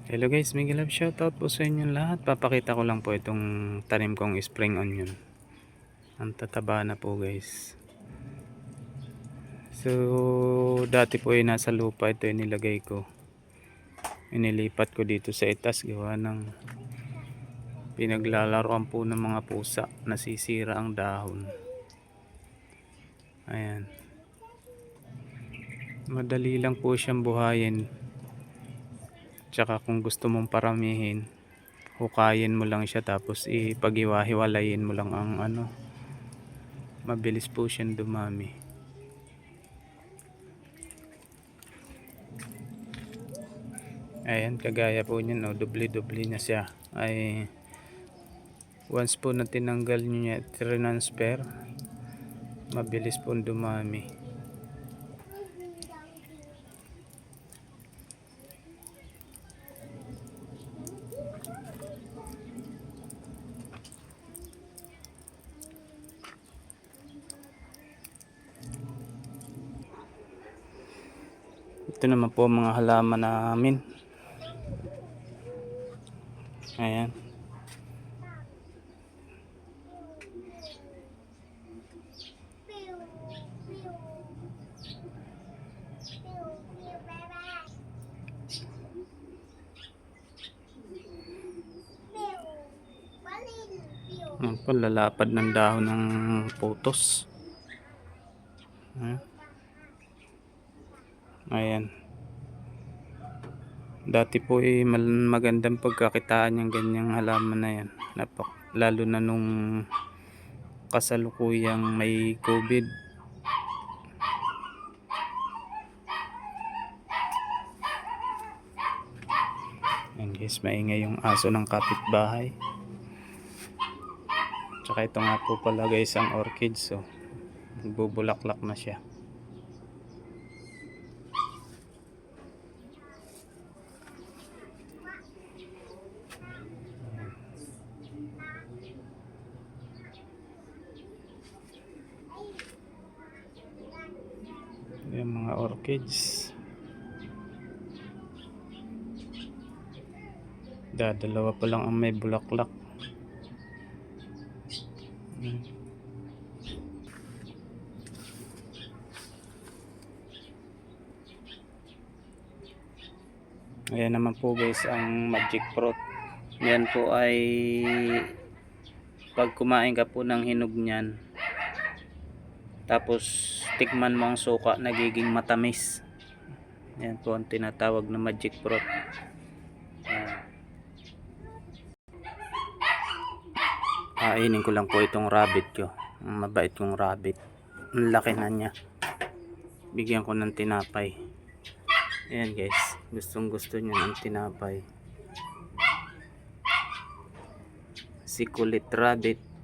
Hello guys, Miguel Love, shoutout po sa inyong lahat. Papakita ko lang po itong tanim kong spring onion. Ang tataba na po guys. So dati po ay nasa lupa ito inilagay ko. Inilipat ko dito sa itas gawa ng pinaglalaroan po ng mga pusa. Nasisira ang dahon. Ayan. Madali lang po siyang buhayin. Tsaka kung gusto mong paramihin, hukayin mo lang siya tapos ipaghiwa-hiwalayin mo lang ang mabilis po siyang dumami. Ayan, kagaya po niyan, doble-doble na siya. Ay once po na tinanggal niya, transfer, mabilis po dumami. Ito naman po mga halaman namin. Ayan. Ayan po, lalapad ng dahon ng putos. Ayan. Dati po magandang pagkakitaan yung ganyang halaman na yan. Lalo na nung kasalukuyang may COVID. Ayan guys, maingay yung aso ng kapitbahay. Tsaka ito nga po pala guys ang orchid, so nagbubulaklak na siya. Yung mga orchids, dalawa pa lang ang may bulaklak. Ayan naman po guys ang magic fruit. Yan po ay pag kumain ka po ng hinog niyan, tapos tikman mo ang suka, nagiging matamis. Yan po ang tinatawag na magic fruit. Kainin ko lang po itong rabbit ko. Mabait yung rabbit. Ang laki na niya. Bigyan ko ng tinapay. Ayan guys, gustong gusto niya ng tinapay. Si kulit rabbit.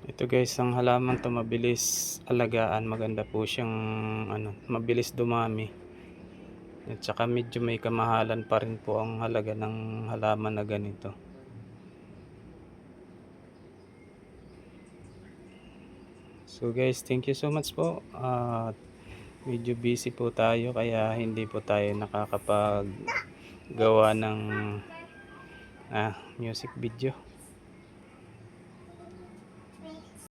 Ito guys, ang halaman to mabilis alagaan, maganda po siyang mabilis dumami. At saka medyo may kamahalan pa rin po ang halaga ng halaman na ganito. So guys, thank you so much po. Medyo busy po tayo kaya hindi po tayo nakakapag gawa ng music video.